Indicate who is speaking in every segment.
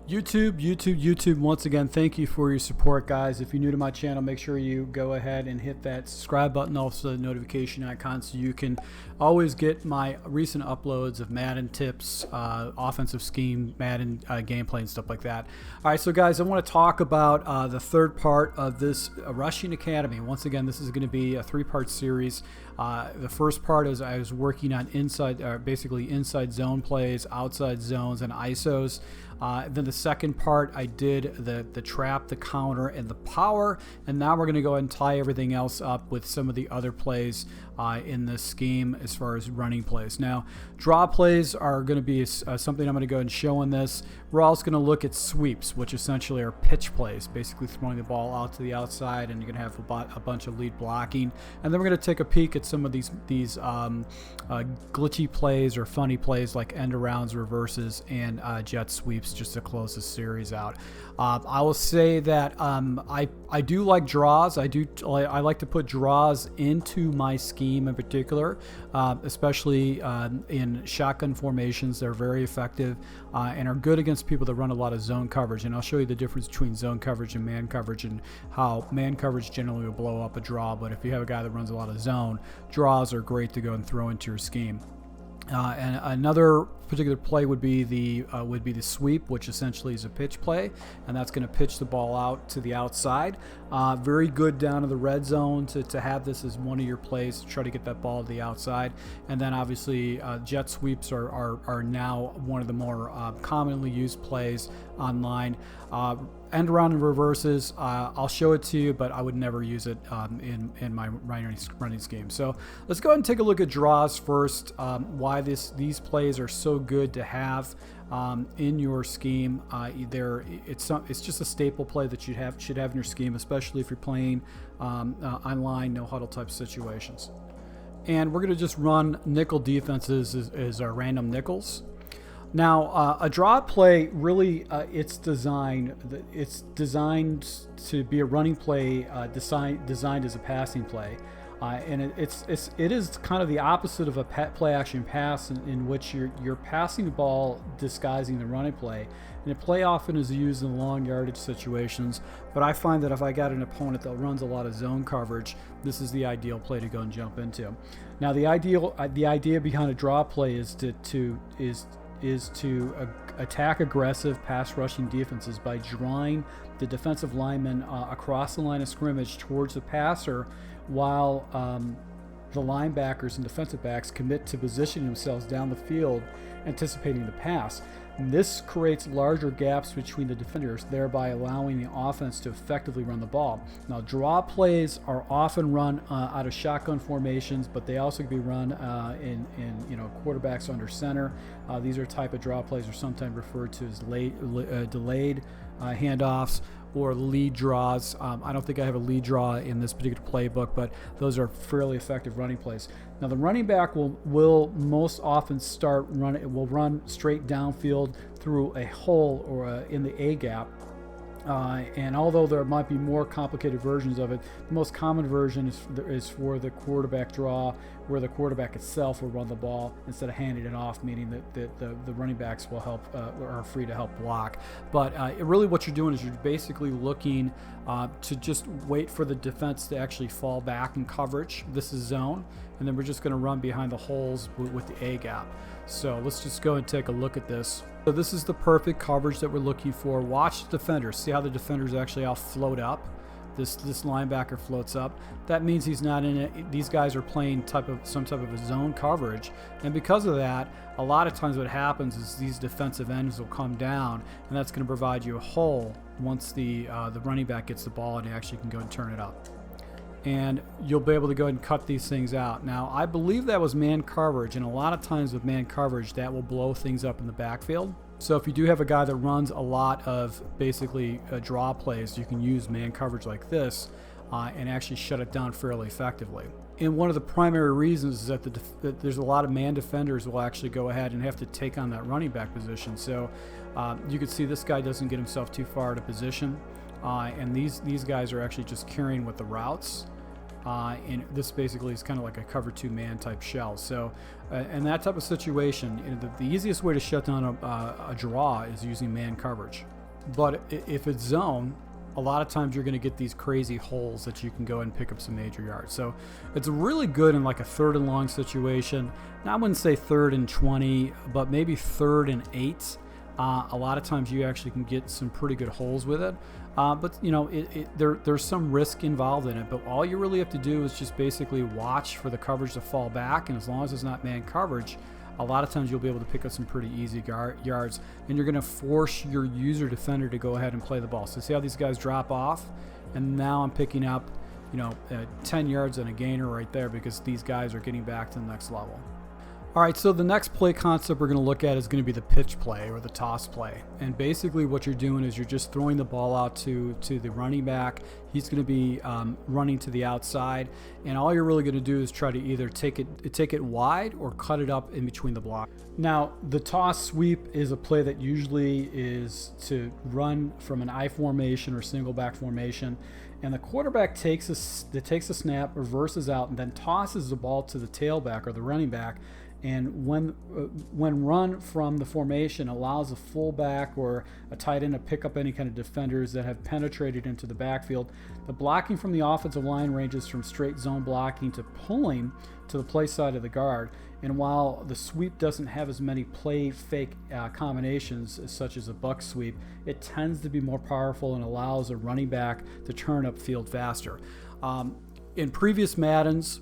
Speaker 1: YouTube, once again, thank you for your support, guys. If you're new to my channel, make sure you go ahead and hit that subscribe button, also the notification icon, so you can always get my recent uploads of Madden tips, offensive scheme, Madden gameplay, and stuff like that. All right, so guys, I want to talk about the third part of this Rushing Academy. Once again, this is going to be a three-part series. The first part is I was working on basically inside zone plays, outside zones, and ISOs. Then the second part, I did the trap, the counter, and the power. And now we're going to go ahead and tie everything else up with some of the other plays in this scheme as far as running plays. Now, draw plays are going to be something I'm going to go ahead and show in this. We're also going to look at sweeps, which essentially are pitch plays, basically throwing the ball out to the outside, and you're going to have a bunch of lead blocking. And then we're going to take a peek at some of these glitchy plays or funny plays like end arounds, reverses, and jet sweeps, just to close this series out. I will say that I do like draws. I like to put draws into my scheme in particular, especially in shotgun formations. They're very effective and are good against people that run a lot of zone coverage. And I'll show you the difference between zone coverage and man coverage, and how man coverage generally will blow up a draw. But if you have a guy that runs a lot of zone, draws are great to go and throw into your scheme. And another particular play would be the sweep, which essentially is a pitch play, and that's going to pitch the ball out to the outside. Very good down in the red zone to have this as one of your plays to try to get that ball to the outside. And then obviously jet sweeps are now one of the more commonly used plays online. End around and reverses, I'll show it to you, but I would never use it in my running scheme. So let's go ahead and take a look at draws first. Why these plays are so good to have in your scheme. It's just a staple play that you should have in your scheme, especially if you're playing online, no huddle type situations. And we're going to just run nickel defenses as our random nickels. Now, a draw play, really, it's designed to be a running play, designed as a passing play, and it is kind of the opposite of a play action pass, in which you're passing the ball, disguising the running play. And a play often is used in long yardage situations, but I find that if I got an opponent that runs a lot of zone coverage, this is the ideal play to go and jump into. Now, the idea behind a draw play is to attack aggressive pass rushing defenses by drawing the defensive lineman across the line of scrimmage towards the passer, while the linebackers and defensive backs commit to positioning themselves down the field, anticipating the pass. And this creates larger gaps between the defenders, thereby allowing the offense to effectively run the ball. Now, draw plays are often run out of shotgun formations, but they also can be run in quarterbacks under center. These are type of draw plays, are sometimes referred to as delayed handoffs or lead draws. I don't think I have a lead draw in this particular playbook, but those are fairly effective running plays. Now, the running back will most often will run straight downfield through a hole or in the A gap. And although there might be more complicated versions of it, the most common version is for the quarterback draw, where the quarterback itself will run the ball instead of handing it off, meaning that the running backs will help are free to help block. But really what you're doing is you're basically looking to just wait for the defense to actually fall back in coverage. This is zone, and then we're just going to run behind the holes with the A gap. So let's just go and take a look at this. So this is the perfect coverage that we're looking for. Watch the defenders. See how the defenders actually all float up. This linebacker floats up. That means he's not in it. These guys are playing some type of a zone coverage, and because of that, a lot of times what happens is these defensive ends will come down, and that's going to provide you a hole once the running back gets the ball and he actually can go and turn it up. And you'll be able to go ahead and cut these things out. Now, I believe that was man coverage, and a lot of times with man coverage, that will blow things up in the backfield. So if you do have a guy that runs a lot of basically draw plays, you can use man coverage like this and actually shut it down fairly effectively. And one of the primary reasons is that there's a lot of man defenders will actually go ahead and have to take on that running back position. So you can see this guy doesn't get himself too far out of position, and these guys are actually just carrying with the routes. And this basically is kind of like a cover two man type shell. So in that type of situation, the easiest way to shut down a draw is using man coverage. But if it's zone, a lot of times you're going to get these crazy holes that you can go and pick up some major yards. So it's really good in like a 3rd and long situation. Now, I wouldn't say 3rd and 20, but maybe 3rd and 8. A lot of times you actually can get some pretty good holes with it. But you know, there's some risk involved in it. But all you really have to do is just basically watch for the coverage to fall back, and as long as it's not man coverage, a lot of times you'll be able to pick up some pretty easy yards, and you're going to force your user defender to go ahead and play the ball. So see how these guys drop off, and now I'm picking up, you know, 10 yards and a gainer right there because these guys are getting back to the next level. All right, so the next play concept we're going to look at is going to be the pitch play or the toss play. And basically what you're doing is you're just throwing the ball out to the running back. He's going to be running to the outside, and all you're really going to do is try to either take it wide or cut it up in between the block. Now, the toss sweep is a play that usually is to run from an I formation or single back formation, and the quarterback takes a snap, reverses out, and then tosses the ball to the tailback or the running back. And when run from the formation, allows a fullback or a tight end to pick up any kind of defenders that have penetrated into the backfield. The blocking from the offensive line ranges from straight zone blocking to pulling to the play side of the guard. And while the sweep doesn't have as many play fake combinations such as a buck sweep, it tends to be more powerful and allows a running back to turn upfield faster. In previous Maddens,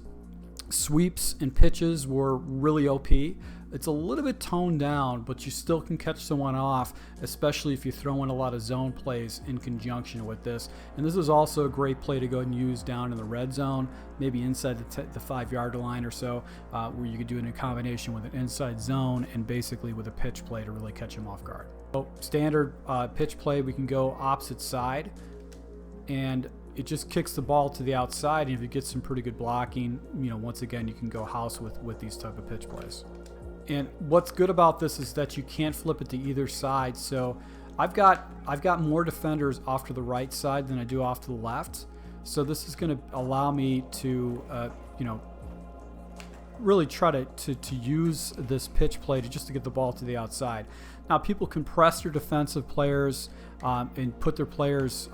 Speaker 1: sweeps and pitches were really OP. It's a little bit toned down, but you still can catch someone off, especially if you throw in a lot of zone plays in conjunction with this. And this is also a great play to go and use down in the red zone, maybe inside the 5-yard line or so, where you could do it in a combination with an inside zone and basically with a pitch play to really catch him off guard. So standard pitch play, we can go opposite side, and it just kicks the ball to the outside, and if you get some pretty good blocking, you know, once again, you can go house with these type of pitch plays. And what's good about this is that you can't flip it to either side. So I've got more defenders off to the right side than I do off to the left. So this is going to allow me to, you know, really try to use this pitch play to get the ball to the outside. Now, people can press their defensive players and put their players,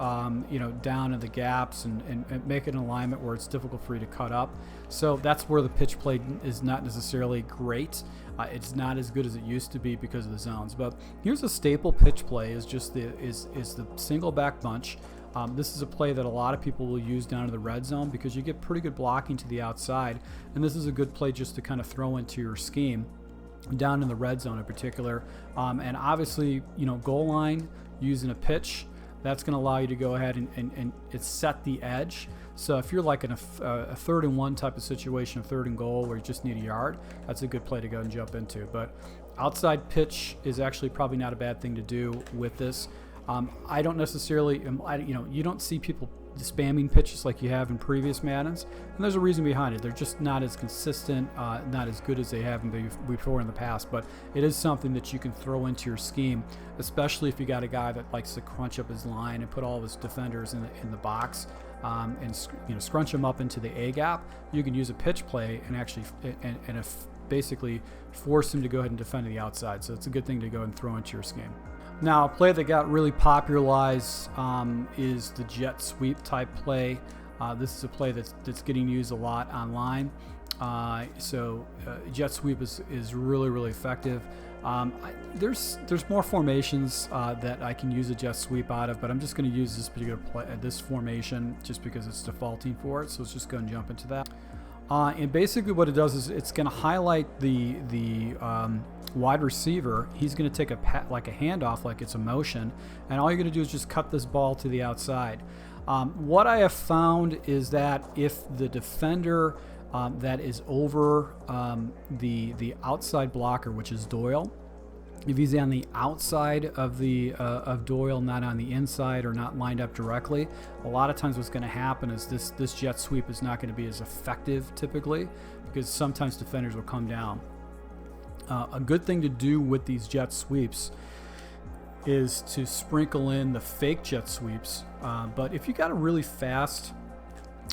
Speaker 1: you know, down in the gaps and make an alignment where it's difficult for you to cut up. So that's where the pitch play is not necessarily great. It's not as good as it used to be because of the zones. But here's a staple pitch play: is the single back bunch. This is a play that a lot of people will use down in the red zone because you get pretty good blocking to the outside, and this is a good play just to kind of throw into your scheme down in the red zone in particular. And obviously, you know, goal line using a pitch, that's going to allow you to go ahead and it's set the edge. So if you're like in a 3rd and 1 type of situation, 3rd and goal where you just need a yard, that's a good play to go and jump into. But outside pitch is actually probably not a bad thing to do with this. I don't necessarily, you know, you don't see people spamming pitches like you have in previous Maddens, and there's a reason behind it. They're just not as consistent, not as good as they have been before in the past, but it is something that you can throw into your scheme, especially if you got a guy that likes to crunch up his line and put all of his defenders in the box, and you know, scrunch them up into the A gap. You can use a pitch play and actually basically force him to go ahead and defend to the outside. So it's a good thing to go and throw into your scheme. Now, a play that got really popularized is the jet sweep type play. This is a play that's getting used a lot online. So jet sweep is really, really effective. There's more formations that I can use a jet sweep out of, but I'm just going to use this particular play, this formation, just because it's defaulting for it. So let's just go and jump into that. And basically what it does is it's going to highlight the wide receiver. He's going to take a handoff, like it's a motion, and all you're going to do is just cut this ball to the outside. What I have found is that if the defender that is over the outside blocker, which is Doyle, if he's on the outside of Doyle, not on the inside or not lined up directly, a lot of times what's going to happen is this jet sweep is not going to be as effective typically, because sometimes defenders will come down. A good thing to do with these jet sweeps is to sprinkle in the fake jet sweeps. But if you got a really fast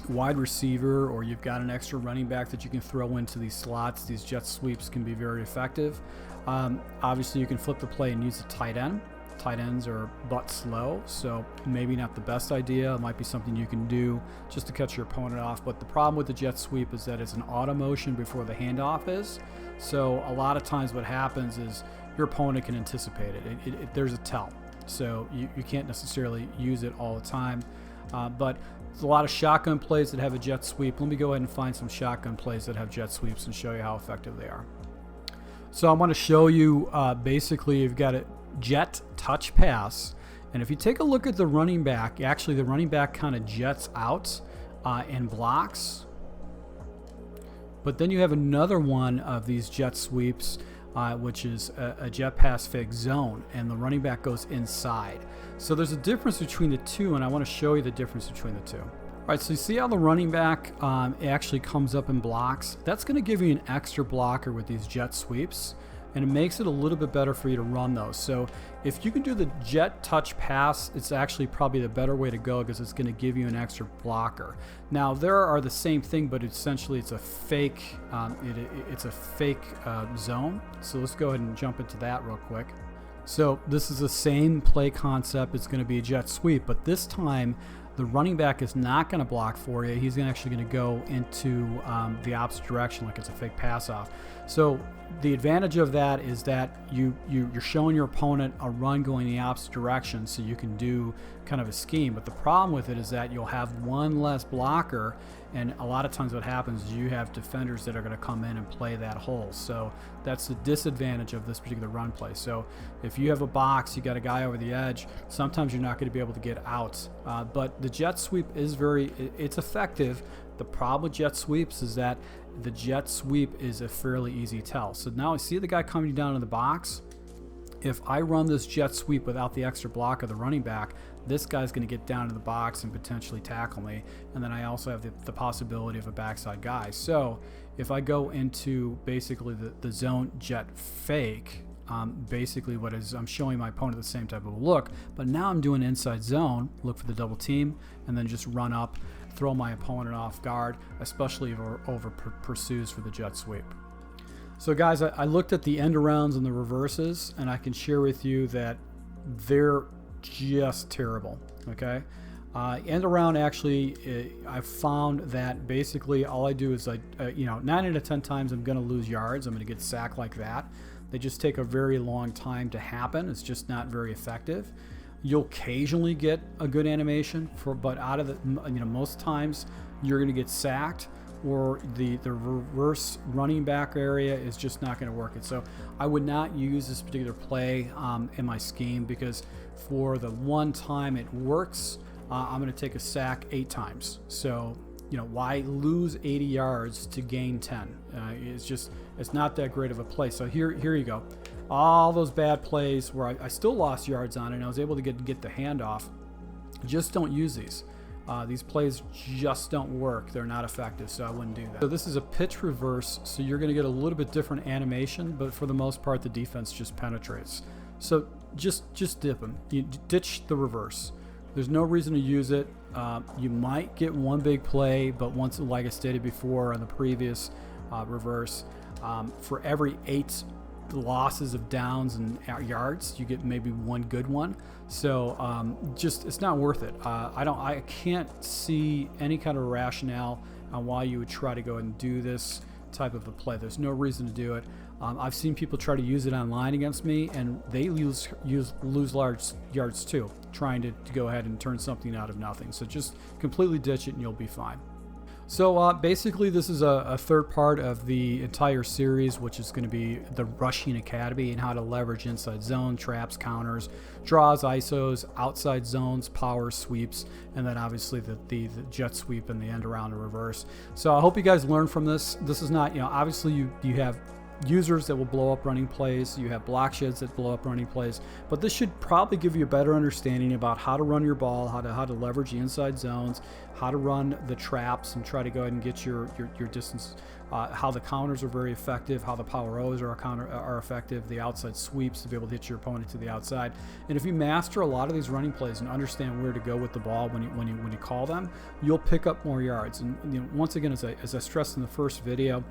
Speaker 1: wide receiver, or you've got an extra running back that you can throw into these slots, these jet sweeps can be very effective. Obviously, you can flip the play and use a tight end. tight ends are butt slow, so maybe not the best idea. It might be something you can do just to catch your opponent off. But the problem with the jet sweep is that it's an auto motion before the handoff is. So a lot of times what happens is your opponent can anticipate it. There's a tell. So you can't necessarily use it all the time. But there's a lot of shotgun plays that have a jet sweep. Let me go ahead and find some shotgun plays that have jet sweeps and show you how effective they are. So I want to show you basically you've got a jet touch pass, and if you take a look at the running back, actually the running back kind of jets out and blocks, but then you have another one of these jet sweeps which is a jet pass fake zone, and the running back goes inside. So there's a difference between the two, and I want to show you the difference between the two. All right, so you see how the running back actually comes up and blocks? That's going to give you an extra blocker with these jet sweeps, and it makes it a little bit better for you to run those. So if you can do the jet touch pass, it's actually probably the better way to go because it's going to give you an extra blocker. Now there are the same thing, but essentially it's a fake it's a fake zone. So let's go ahead and jump into that real quick. So this is the same play concept. It's going to be a jet sweep, but this time the running back is not going to block for you. He's actually going to go into the opposite direction like it's a fake pass off. So the advantage of that is that you're showing your opponent a run going the opposite direction, so you can do kind of a scheme. But the problem with it is that you'll have one less blocker, and a lot of times what happens is you have defenders that are going to come in and play that hole. So that's the disadvantage of this particular run play. So if you have a box, you got a guy over the edge, sometimes you're not going to be able to get out. But the jet sweep is it's effective. The problem with jet sweeps is that the jet sweep is a fairly easy tell. So now I see the guy coming down in the box. If I run this jet sweep without the extra block of the running back, this guy's going to get down to the box and potentially tackle me. And then I also have the possibility of a backside guy. So if I go into basically the zone jet fake, basically what is I'm showing my opponent the same type of look, but now I'm doing inside zone, look for the double team, and then just run up, throw my opponent off guard, especially if it over pursues for the jet sweep. So guys, I looked at the end arounds and the reverses, and I can share with you that they're just terrible. Okay, end around actually, I found that basically all I do is 9 out of 10 times I'm going to lose yards. I'm going to get sacked like that. They just take a very long time to happen. It's just not very effective. You'll occasionally get a good animation but out of the most times you're going to get sacked, or the reverse running back area is just not going to work it. So I would not use this particular play in my scheme, because for the one time it works, I'm going to take a sack 8 times. So why lose 80 yards to gain 10? It's not that great of a play. So here you go. All those bad plays where I still lost yards on it, and I was able to get the handoff. Just don't use these. These plays just don't work. They're not effective, so I wouldn't do that. So this is a pitch reverse, so you're going to get a little bit different animation, but for the most part, the defense just penetrates. So just dip them. You ditch the reverse. There's no reason to use it. You might get one big play, but once, like I stated before on the previous reverse, for every 8 losses of downs and yards, you get maybe one good one. So it's not worth it. I can't see any kind of rationale on why you would try to go ahead and do this type of a play. There's no reason to do it. I've seen people try to use it online against me, and they lose large yards too, trying to go ahead and turn something out of nothing. So just completely ditch it and you'll be fine. So basically this is a third part of the entire series, which is going to be the Rushing Academy and how to leverage inside zone, traps, counters, draws, ISOs, outside zones, power sweeps, and then obviously the jet sweep and the end around and reverse. So I hope you guys learn from this. This is not, obviously you have users that will blow up running plays, you have block sheds that blow up running plays, but this should probably give you a better understanding about how to run your ball, how to leverage the inside zones, how to run the traps and try to go ahead and get your distance, how the counters are very effective, how the power O's are effective, the outside sweeps to be able to hit your opponent to the outside. And if you master a lot of these running plays and understand where to go with the ball when you call them, you'll pick up more yards. And once again, as I stressed in the first video,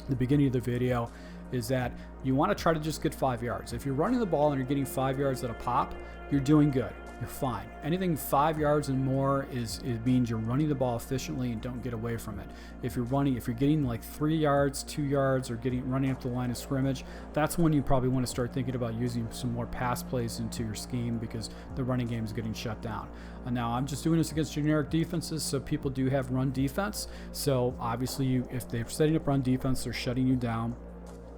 Speaker 1: the beginning of the video, is that you want to try to just get 5 yards. If you're running the ball and you're getting 5 yards at a pop, you're doing good. You're fine. Anything 5 yards and more it means you're running the ball efficiently and don't get away from it. If you're getting like 3 yards, 2 yards, or running up the line of scrimmage, that's when you probably want to start thinking about using some more pass plays into your scheme, because the running game is getting shut down. Now I'm just doing this against generic defenses, so people do have run defense. So obviously, if they're setting up run defense, they're shutting you down,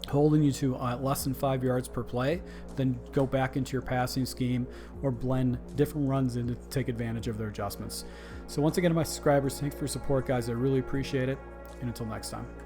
Speaker 1: holding you to less than 5 yards per play, then go back into your passing scheme or blend different runs in to take advantage of their adjustments. So once again, to my subscribers, thanks for your support, guys. I really appreciate it. And until next time.